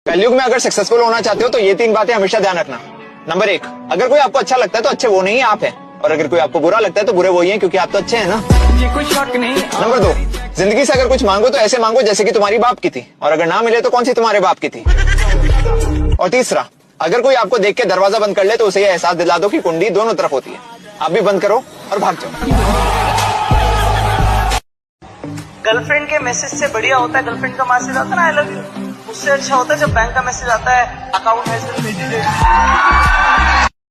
कलयुग में अगर सक्सेसफुल होना चाहते हो तो ये 3 बातें हमेशा ध्यान रखना। नंबर 1, अगर कोई आपको अच्छा लगता है तो अच्छे वो नहीं आप है, और अगर कोई आपको बुरा लगता है तो बुरे वही हैं, क्योंकि आप तो अच्छे हैं ना। ये कोई शक नहीं। नंबर 2, जिंदगी से अगर कुछ मांगो तो ऐसे मांगो जैसे कि तुम्हारी बाप की थी, और अगर ना मिले तो कौन सी तुम्हारे बाप की थी। और तीसरा, अगर कोई आपको देख के दरवाजा बंद कर ले तो उसे यह एहसास दिला दो कि कुंडी दोनों तरफ होती है। आप भी बंद करो और भाग जाओ। गर्लफ्रेंड के मैसेज से बढ़िया होता है गर्लफ्रेंड का मैसेज आता है ना आई लव यू, उससे अच्छा होता है जब बैंक का मैसेज आता है अकाउंट मैसेज।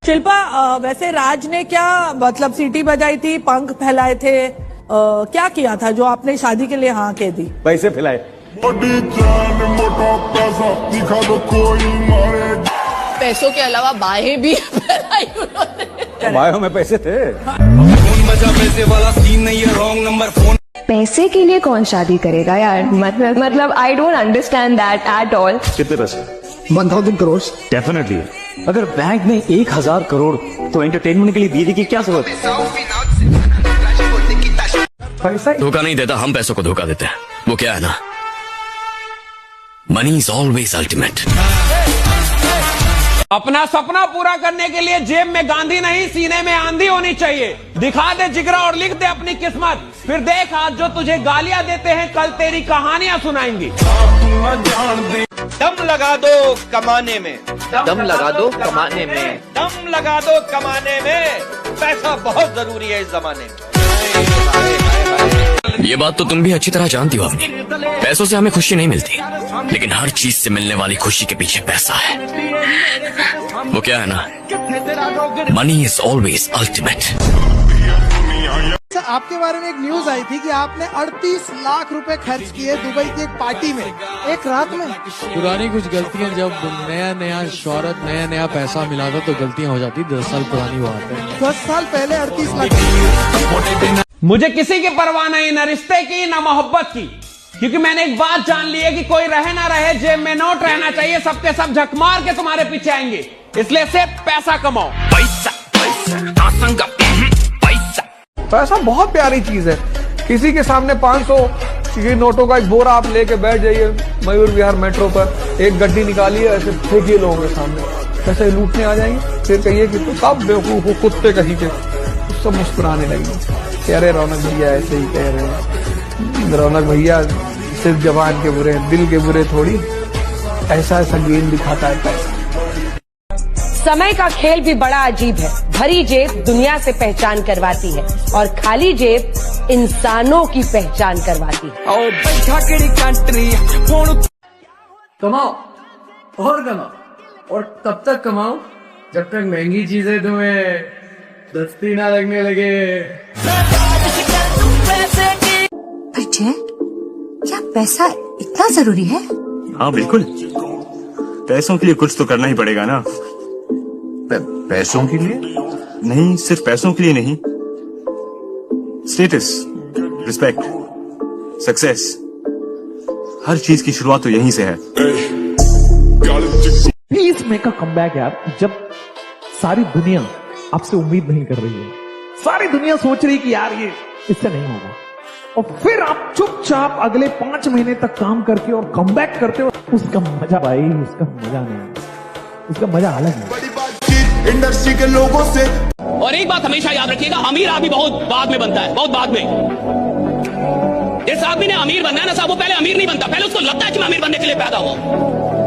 शिल्पा, वैसे राज ने क्या मतलब सीटी बजाई थी, पंख फैलाए थे, क्या किया था जो आपने शादी के लिए हाँ कह दी? पैसे फैलाए। पैसों के अलावा बाहें भी फैलाई उन्होंने। बाहों में पैसे थे। पैसे वाला सीन नहीं है, रॉन्ग नंबर फोन। पैसे के लिए कौन शादी करेगा यार, मतलब I don't understand that at all. कितने पैसे? 1000 करोड़। डेफिनेटली। अगर बैंक में 1000 करोड़ तो एंटरटेनमेंट के लिए बीवी की क्या जरूरत है? पैसा धोखा नहीं देता, हम पैसों को धोखा देते हैं। वो क्या है ना, मनी इज ऑलवेज अल्टीमेट। अपना सपना पूरा करने के लिए जेब में गांधी नहीं सीने में आंधी होनी चाहिए। दिखा दे जिगरा और लिख दे अपनी किस्मत, फिर देख आज जो तुझे गालियां देते हैं कल तेरी कहानियां सुनाएंगी। दम लगा दो कमाने में, दम लगा दो कमाने में, दम लगा दो कमाने में, पैसा बहुत जरूरी है इस जमाने में। ये बात तो तुम भी अच्छी तरह जानती हो अपनी। पैसों से हमें खुशी नहीं मिलती, लेकिन हर चीज से मिलने वाली खुशी के पीछे पैसा है। वो क्या है ना, मनी इज ऑलवेज अल्टीमेट। आपके बारे में एक न्यूज आई थी कि आपने 38 लाख रुपए खर्च किए दुबई की एक पार्टी में एक रात में। पुरानी कुछ गलतियां, जब नया नया शोहरत नया नया पैसा मिला था तो गलतियां हो जाती। 10 साल पुरानी बात है। 10 साल पहले 38 लाख। मुझे किसी की परवाह नहीं, न रिश्ते की न मोहब्बत की, क्योंकि मैंने एक बात जान ली है कि कोई रहे ना रहे जेब में नोट रहना चाहिए। सबके सब झक मार के तुम्हारे पीछे आएंगे, इसलिए सिर्फ पैसा कमाओ। पैसा पैसा बहुत प्यारी चीज है। किसी के सामने 500 की नोटों का एक बोरा आप लेके बैठ जाइए मयूर विहार मेट्रो पर, एक गड्डी निकालिए, ऐसे फेंकिए लोगों के सामने, पैसे लूटने आ जाएंगे। फिर कहिए कि तो सब बेवकूफ हो, कुत्ते कहीं के, सब मुस्कुराने लगेंगे। कह रहे रौनक भैया ऐसे ही कह रहे हैं। रौनक भैया सिर्फ जबान के बुरे हैं, दिल के बुरे थोड़ी। ऐसा ऐसा गेम दिखाता है पैसा। समय का खेल भी बड़ा अजीब है। भरी जेब दुनिया से पहचान करवाती है और खाली जेब इंसानों की पहचान करवाती है। कमाओ और कमाओ, और तब तक कमाओ जब तक महंगी चीजें तुम्हें सस्ती ना लगने लगे। अजय, क्या पैसा इतना जरूरी है? हाँ बिल्कुल, पैसों के लिए कुछ तो करना ही पड़ेगा ना। पैसों के लिए नहीं, सिर्फ पैसों के लिए नहीं, स्टेटस, रिस्पेक्ट, सक्सेस, हर चीज की शुरुआत तो यहीं से है। प्लीज मेक अ कमबैक यार। जब सारी दुनिया आपसे उम्मीद नहीं कर रही है, सारी दुनिया सोच रही कि यार ये इससे नहीं होगा, और फिर आप चुपचाप अगले 5 महीने तक काम करके और कमबैक करते हो, उसका मजा भाई, उसका मजा नहीं, उसका मजा अलग है। इंडस्ट्री के लोगों से। और एक बात हमेशा याद रखिएगा, अमीर आदमी बहुत बाद में बनता है, बहुत बाद में। जिस आदमी ने अमीर बनना है ना साहब, वो पहले अमीर नहीं बनता, पहले उसको लगता है कि मैं अमीर बनने के लिए पैदा हुआ।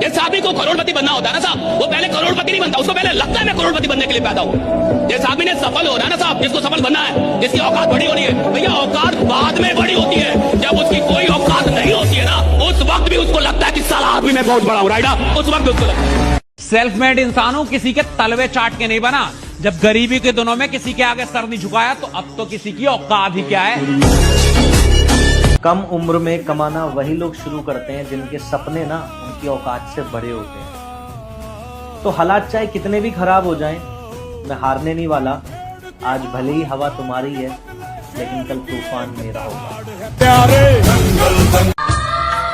जिस आदमी को करोड़पति बनना होता है ना साहब, वो पहले करोड़पति नहीं बनता, उसको पहले लगता है मैं करोड़पति बनने के लिए पैदा हुआ। जिस आदमी ने सफल होना है ना साहब, जिसको सफल बनना है, जिसकी औकात बड़ी होनी है, भैया औकात बाद में बड़ी होती है। जब उसकी कोई औकात नहीं होती है ना, उस वक्त भी उसको लगता है कि साला आदमी मैं बहुत बड़ा हूं, राइट? उस वक्त भी उसको लगता है। सेल्फ मेड इंसानों किसी के तलवे चाट के नहीं बना। जब गरीबी के दिनों में किसी के आगे सर नहीं झुकाया, तो अब तो किसी की औकात ही क्या है। कम उम्र में कमाना वही लोग शुरू करते हैं जिनके सपने ना उनकी औकात से बड़े होते हैं। तो हालात चाहे कितने भी खराब हो जाएं, मैं हारने नहीं वाला। आज भले ही हवा तुम्हारी है, लेकिन कल तूफान मेरा होगा।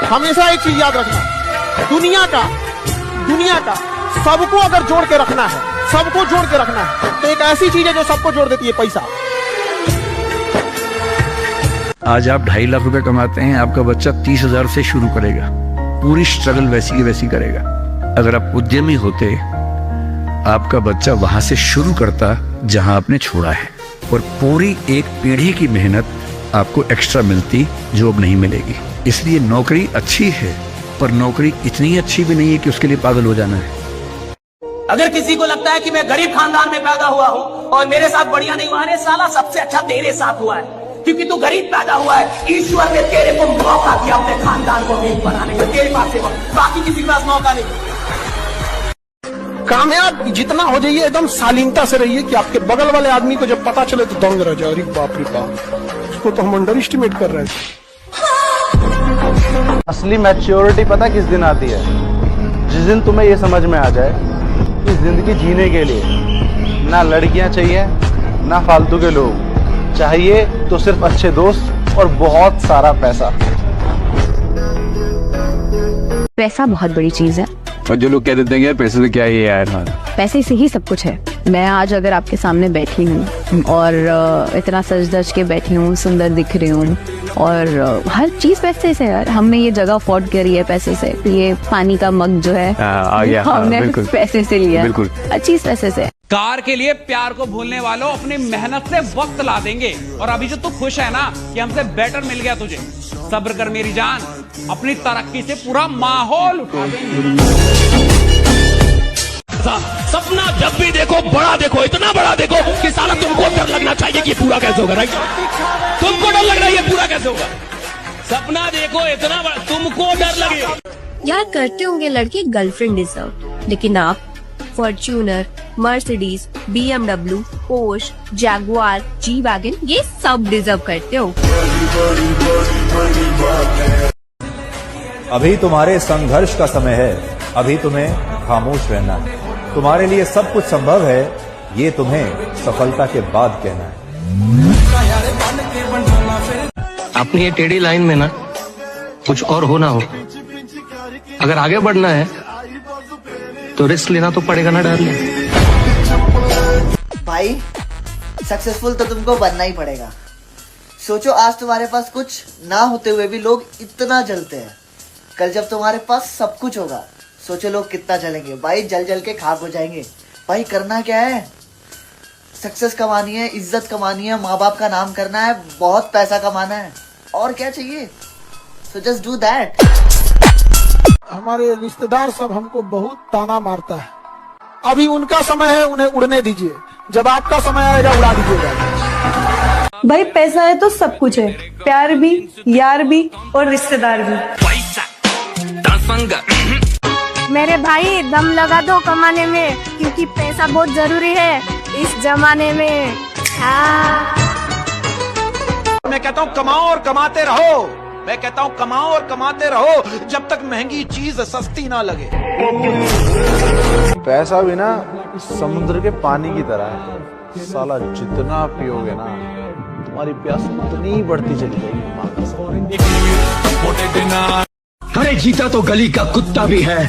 हमेशा एक चीज याद रखना, दुनिया का सबको अगर जोड़ के रखना है, सबको जोड़ के रखना है, तो एक ऐसी चीज है जो सबको जोड़ देती है, पैसा। आज आप 2.5 लाख रुपए कमाते हैं, आपका बच्चा 30,000 से शुरू करेगा, पूरी स्ट्रगल वैसी की वैसी करेगा। अगर आप उद्यमी होते, आपका बच्चा वहां से शुरू करता जहां आपने छोड़ा है, और पूरी एक पीढ़ी की मेहनत आपको एक्स्ट्रा मिलती जो अब नहीं मिलेगी। इसलिए नौकरी अच्छी है, पर नौकरी इतनी अच्छी भी नहीं है कि उसके लिए पागल हो जाना है। अगर किसी को लगता है कि मैं गरीब खानदान में पैदा हुआ हूँ और मेरे साथ बढ़िया नहीं हुआ, अरे साला सबसे अच्छा तेरे साथ हुआ है, क्योंकि तू गरीब पैदा हुआ है। ईश्वर ने तेरे को मौका दिया अपने खानदान को अमीर बनाने का, तेरे पास है, बाकी किसी के पास मौका नहीं। कामयाब जितना हो जाइए एकदम शालीनता से रहिए कि आपके बगल वाले आदमी को जब पता चले तो दंग रह जाए, अरे बाप रे बाप, उसको तो हम अंडर एस्टिमेट कर रहे थे। असली मैच्योरिटी पता किस दिन आती है? जिस दिन तुम्हें ये समझ में आ जाए कि जिंदगी जीने के लिए ना लड़कियां चाहिए ना फालतू के लोग चाहिए, तो सिर्फ अच्छे दोस्त और बहुत सारा पैसा। पैसा बहुत बड़ी चीज है, और जो लोग कह देते हैं यार पैसे से क्या ही है यार, पैसे से ही सब कुछ है। मैं आज अगर आपके सामने बैठी हूँ और इतना सज धज के बैठी हूँ, सुंदर दिख रही हूँ, और हर चीज पैसे से यार। हमने ये जगह अफोर्ड करी है पैसे से, ये पानी का मग जो है हमने पैसे से लिया, हर चीज पैसे से। कार के लिए प्यार को भूलने वालों अपनी मेहनत से वक्त ला देंगे, और अभी जो तू खुश है ना कि हमसे बेटर मिल गया तुझे, सब्र कर मेरी जान, अपनी तरक्की से पूरा माहौल उठा देंगे। सपना जब भी देखो बड़ा देखो, इतना बड़ा देखो कि साला तुमको डर लगना चाहिए कि पूरा कैसे होगा, राइट? तुमको डर लग रहा है पूरा कैसे होगा। सपना देखो इतना बड़ा, तुमको डर लगे। यार करते होंगे लड़के गर्लफ्रेंड डिजर्व, लेकिन आप Fortuner, Mercedes, BMW, Porsche, Jaguar, G wagon ये सब डिजर्व करते हो। अभी तुम्हारे संघर्ष का समय है, अभी तुम्हें खामोश रहना है। तुम्हारे लिए सब कुछ संभव है, ये तुम्हें सफलता के बाद कहना है। अपनी ये टेढ़ी लाइन में ना कुछ और हो ना हो, अगर आगे बढ़ना है तो रिस्क लेना तो पड़ेगा ना डार्लिंग। भाई सक्सेसफुल तो तुमको बनना ही पड़ेगा। सोचो आज तुम्हारे पास कुछ ना होते हुए भी लोग इतना जलते हैं, कल जब तुम्हारे पास सब कुछ होगा सोचो लोग कितना जलेंगे। भाई जल जल के खाक हो जाएंगे। भाई करना क्या है, सक्सेस कमानी है, इज्जत कमानी है, माँ बाप का नाम करना है, बहुत पैसा कमाना है, और क्या चाहिए। So just do that. हमारे रिश्तेदार सब हमको बहुत ताना मारता है, अभी उनका समय है, उन्हें उड़ने दीजिए, जब आपका समय आएगा उड़ा दीजिएगा। भाई पैसा है तो सब कुछ है, प्यार भी, यार भी और रिश्तेदार भी। मेरे भाई दम लगा दो कमाने में, क्योंकि पैसा बहुत जरूरी है इस जमाने में। मैं कहता हूँ कमाओ और कमाते रहो, मैं कहता हूँ कमाओ और कमाते रहो जब तक महंगी चीज सस्ती ना लगे। पैसा भी ना समुद्र के पानी की तरह है, साला जितना पियोगे ना तुम्हारी प्यास उतनी बढ़ती चली जाएगी। अरे जीता तो गली का कुत्ता भी है,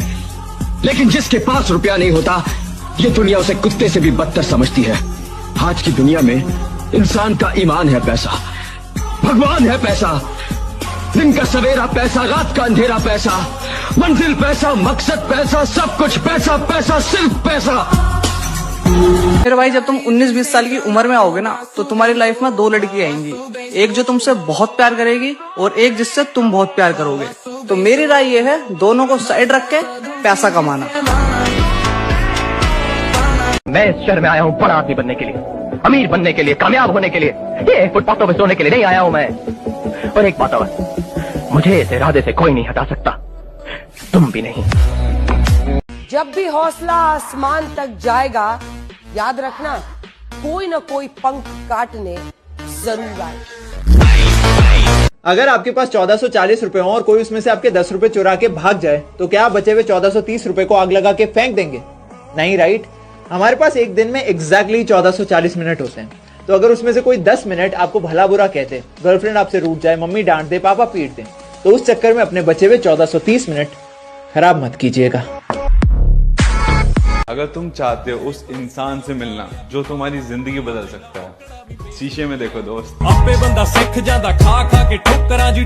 लेकिन जिसके पास रुपया नहीं होता ये दुनिया उसे कुत्ते से भी बदतर समझती है। आज की दुनिया में इंसान का ईमान है पैसा, भगवान है पैसा, दिन का सवेरा पैसा, रात का अंधेरा पैसा, मंजिल पैसा, मकसद पैसा, सब कुछ पैसा, पैसा सिर्फ पैसा। मेरे भाई जब तुम 19-20 साल की उम्र में आओगे ना तो तुम्हारी लाइफ में 2 लड़की आएंगी, एक जो तुमसे बहुत प्यार करेगी और एक जिससे तुम बहुत प्यार करोगे। तो मेरी राय ये है दोनों को साइड रख के पैसा कमाना। मैं इस शहर में आया हूँ बड़ा आदमी बनने के लिए, अमीर बनने के लिए, कामयाब होने के लिए, ये फुटपाथों पे सोने के लिए नहीं आया हूँ मैं। और एक बात और, मुझे इस इरादे से कोई नहीं हटा सकता, तुम भी नहीं। जब भी हौसला आसमान तक जाएगा, याद रखना कोई न कोई पंख काटने जरूर आए। अगर आपके पास 1440 रुपए हो और कोई उसमें से आपके 10 रुपए चुरा के भाग जाए, तो क्या आप बचे हुए 1430 रुपए को आग लगा के फेंक देंगे? नहीं, राइट। हमारे पास एक दिन में एग्जैक्टली 1440 मिनट होते हैं, तो अगर उसमें से कोई 10 मिनट आपको भला बुरा कहते, गर्लफ्रेंड आपसे रूठ जाए, मम्मी डांट दे, पापा पीट दे, तो उस चक्कर में अपने बचे हुए 1430 मिनट खराब मत कीजिएगा। अगर तुम चाहते हो उस इंसान से मिलना जो तुम्हारी जिंदगी बदल सकता है, शीशे में देखो दोस्त। आपे बंदा सिख जाता खा खा के ठोकरां जी।